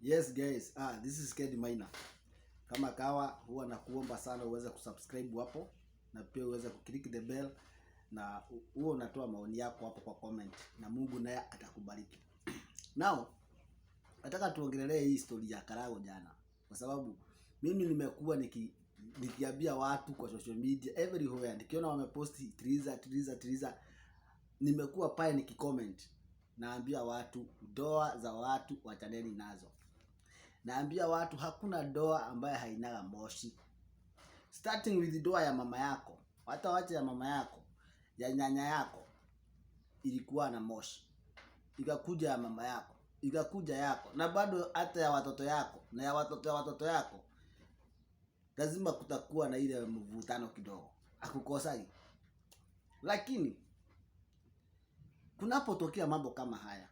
Yes guys, this is Kedi Maina. Kama kawa huwa nakuomba sana uweze kusubscribe hapo na pia uweze kuklik the bell na huo unatoa maoni yako hapo kwa comment na Mungu naye atakubariki. Now, nataka tuongelee hii story ya Karago jana. Kwa sababu mimi nimekuwa nikiambia watu kwa social media everywhere, nikiona wameposti Triza, nimekuwa pale nikicomment. Naambia watu doa za watu wachaneni nazo. Naambia watu hakuna doa ambaye hainaga moshi. Starting with doa ya mama yako. Hata wacha ya mama yako, ya nyanya yako ilikuwa na moshi. Ikakuja ya mama yako, ikakuja yako, na bado hata ya watoto yako na ya watoto yako. Lazima kutakuwa na ile mvutano kidogo. Hakukosai. Lakini kunapotokea mambo kama haya,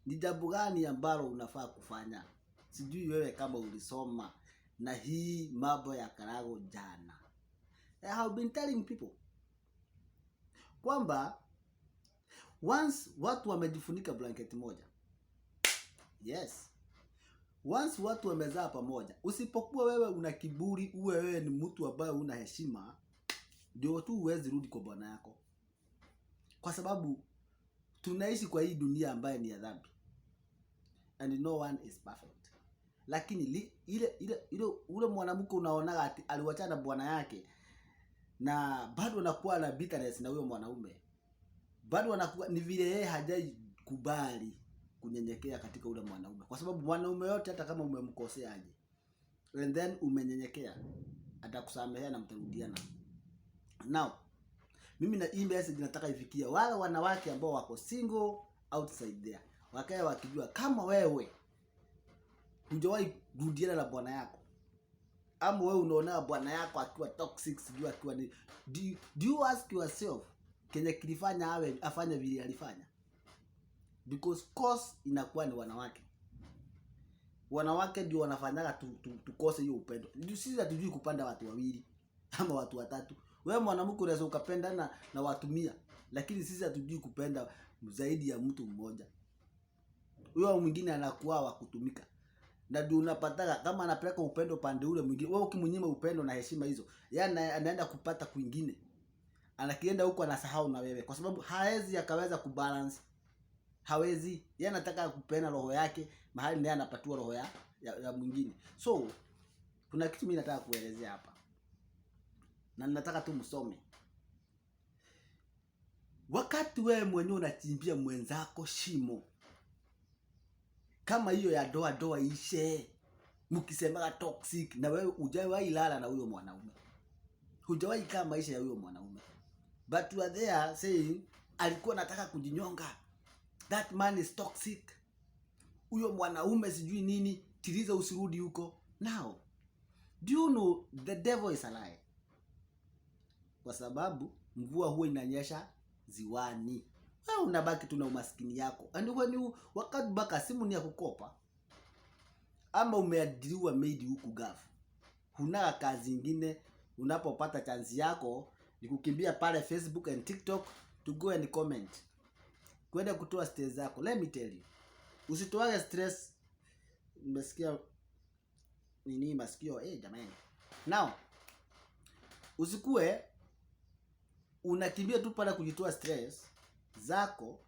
ni jambo gani ambalo unafaa kufanya? Sijui wewe kama ulisoma na hii mambo ya Karago jana. I have been telling people kwamba once watu wamejifunika blanket moja, yes, once watu wamezaa pamoja, usipokuwa wewe una kiburi, uwe wewe ni mtu ambaye una heshima, ndio tu uweze rudi kwa bwana yako. Kwa sababu tunaishi kwa hii dunia ambaye ni ya dhambi, and no one is perfect. Lakini ule mwanamke unaonaga ati aliwachana bwana yake na bado anakuwa na bitterness na huyo mwanaume, bado anakuwa ni vile yeye hajai kubali kunyenyekea katika ule mwanaume. Kwa sababu mwanaume yote, hata kama umemkosea aje, and then umenyenyekea, atakusamehea na mtarudiana. Now, mimi na hii message nataka ifikie wale wanawake ambao wako single outside there. Wakae wakijua kama wewe hujawahi rudiana na bwana yako, ama wewe unaona bwana yako akiwa toxic, sijui akiwa ni, do you ask yourself kenye kilifanya afanye vile alifanya? Because cause inakuwa ni wanawake ndio wanafanyaga tukose hiyo upendo. Ndio sisi hatujui kupanda watu wawili ama watu watatu. Wewe mwanamke unaweza ukapenda na watu 100, lakini sisi hatujui kupenda zaidi ya mtu mmoja. Huyo mwingine anakuwa wa kutumika. Na ndio unapata kama anapeleka upendo pande ule mwingine, wewe ukimnyima upendo na heshima hizo, yeye anaenda kupata kwingine. Anakienda huko anasahau na wewe, kwa sababu haezi akaweza kubalance. Hawezi. Yeye anataka kupenda roho yake mahali ndiye anapatiwa roho ya mwingine. So kuna kitu mimi nataka kuelezea hapa, na nataka tu msome. Wakati wewe mwenyewe unachimbia mwenzako shimo kama hiyo ya doa ishe, mkisemaga toxic, na wewe hujawahi lala na huyo mwanaume, hujawahi kaa maisha ya huyo mwanaume, but you are there saying alikuwa anataka kujinyonga, that man is toxic, huyo mwanaume sijui nini, Triza usirudi huko. Now, do you know the devil is a lie? Kwa sababu mvua huwa inanyesha ziwani. Wewe unabaki tu na umaskini yako. And when wakati baka simu ni ya kukopa, ama umeajiriwa maid huku gafu, huna kazi nyingine, unapopata chance yako ni kukimbia pale Facebook and TikTok to go and comment, kwenda kutoa stress zako. Let me tell you, usitoage stress. Umesikia nini masikio? Jamani. Now, usikue unakimbia tu pale kujitoa stress zako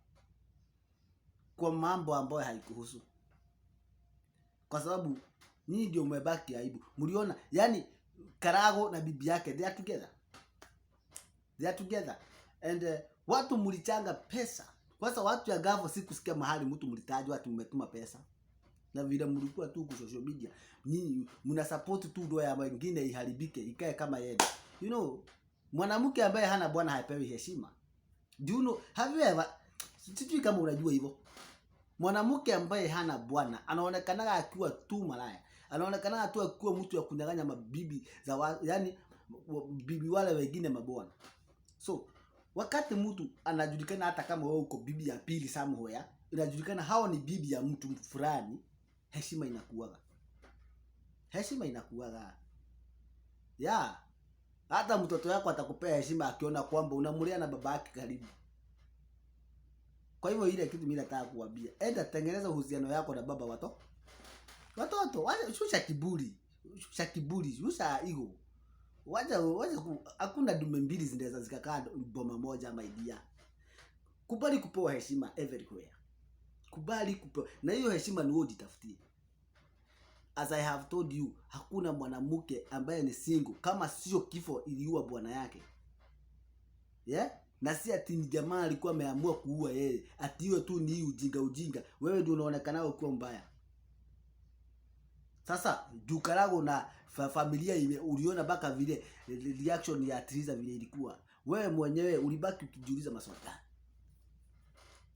kwa mambo ambayo haikuhusu. Kwa sababu nyinyi ndio umebaki aibu. Mliona yani Karago na bibi yake they are together. And watu mlichanga pesa. Kwanza watu ya Gavo sikusikia mahali mtu mlitajwa ati umetuma pesa. Na vile mlikuwa tu kwa social media, nyinyi mna support tu ndoa ya wengine iharibike ikae kama yeye. You know, mwanamke ambaye hana bwana hapewi heshima. Do you know, have you ever, sijui kama unajua hivyo, mwanamke ambaye hana bwana anaonekana akiwa tu malaya, anaonekana tu akiwa mtu ya kunyang'anya mabibi za yani bibi wale wengine mabwana. So wakati mtu anajulikana, hata kama wewe uko bibi ya pili somewhere, inajulikana hao ni bibi ya mtu fulani, heshima inakuwaga. Yeah. Hata mtoto wako atakupea heshima akiona kwamba unamlea na baba yake karibu. Kwa hivyo ile kitu mimi nataka kuambia, enda tengeneza uhusiano yako na baba watoto, shusha kiburi. Shusha kiburi, shusha ego. Wacha hakuna dume mbili zinaweza zikakaa boma moja my dear. Kubali kupewa heshima everywhere. Kubali kupewa. Na hiyo heshima ni wewe ujitafutie. As I have told you, hakuna mwanamke ambaye ni single kama sio kifo iliua bwana yake. Yeah? Na si ati ni jamaa alikuwa ameamua kuua yeye. Ati hiyo tu ni ujinga. Wewe ndio unaonekana ukiwa mbaya. Sasa Karago na familia uliona baka vile reaction ya Triza vile ilikuwa. Wewe mwenyewe ulibaki ukijiuliza maswali.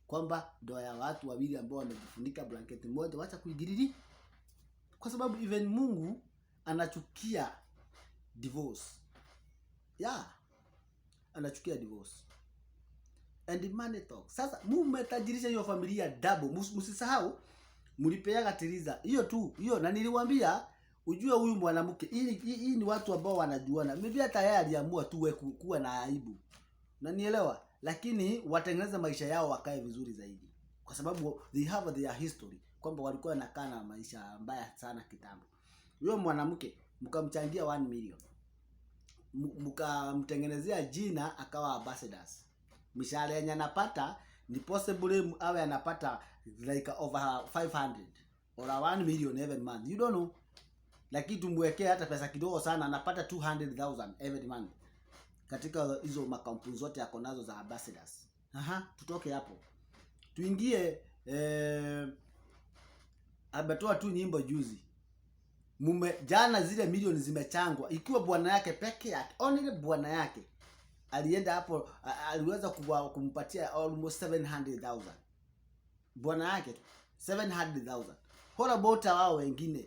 Kwamba ndoa ya watu wawili ambao wamejifunika blanketi moja wacha kuigiriri. Kwa sababu even Mungu anachukia divorce. Yeah. Anachukia divorce. And the money talk. Sasa mmetajirisha hiyo familia double. Msisahau mlipeaga Triza. Hiyo tu, hiyo na niliwaambia ujue huyu mwanamke hii ni watu ambao wanajuana. Mimi hata yeye aliamua tu kuwa na aibu. Unanielewa? Lakini watengeneza maisha yao wakae vizuri zaidi. Kwa sababu they have their history. Kwamba walikuwa wanakaa na maisha mbaya sana kitambo. Huyo mwanamke mkamchangia 1 million. Mkamtengenezea jina akawa ambassadors. Mishahara yenye anapata ni possibly awe anapata like over 500 or 1 million every month. You don't know. Lakini tumwekea hata pesa kidogo sana anapata 200,000 every month. Katika hizo makampuni zote yako nazo za ambassadors. Tutoke hapo. Tuingie ametoa tu nyimbo juzi. Jana zile milioni zimechangwa ikiwa bwana yake peke yake. Only bwana yake alienda hapo aliweza kumpatia almost 700,000. Bwana yake 700,000. What about wao wengine?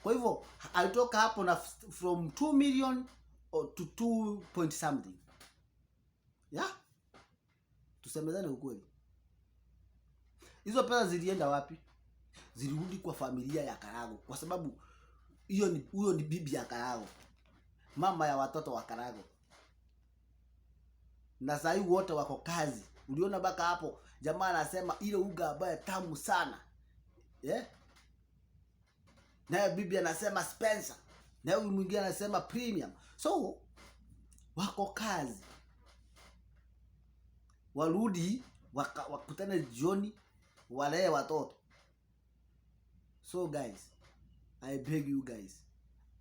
Kwa hivyo alitoka hapo na from 2 million to 2 point something. Yeah? Tusemezane ukweli. Hizo pesa zilienda wapi? Zilirudi kwa familia ya Karago kwa sababu huyo ni bibi ya Karago. Mama ya watoto wa Karago. Na sasa wote wako kazi. Uliona baka hapo jamaa anasema ile uga ambaye tamu sana. Na bibi anasema Spencer. Na huyu mwingine anasema premium. So wako kazi. Warudi wakutane jioni walee watoto. So guys, I beg you guys.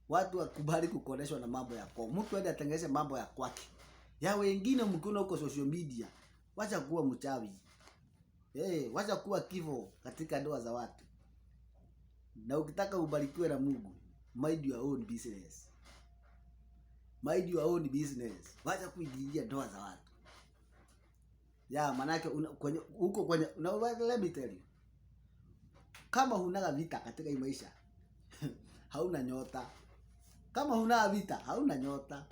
Watu wakubali kukoneshwa na mambo ya kwao. Mtu aende atengeneze mambo ya kwake. Ya wengine mkiona huko social media, wacha kuwa mchawi. Wacha kuwa kifo katika ndoa za watu. Na ukitaka ubarikiwe na Mungu, mind your own business. Mind your own business. Wacha kuingilia ndoa za watu. Manake huko kwenye let me tell you. Kama huna vita katika hii maisha, hauna nyota. Kama huna vita, hauna nyota.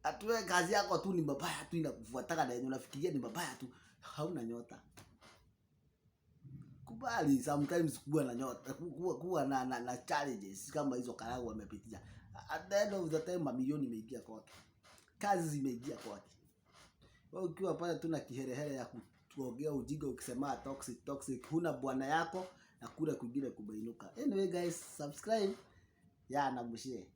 Atue kazi yako tu ni mabaya tu inakufuataka na unafikiria ni mabaya tu, hauna nyota. Kubali sometimes kuwa na nyota, kuwa na challenges kama hizo Karago wamepitia. At the end of the time mamilioni imeingia kwake. Kazi zimeingia kwake. Wewe ukiwa pale tu na kiherehere ya kuongea ujinga ukisema toxic huna bwana yako na kule kwingine kubainuka. Anyway guys, subscribe na mshare.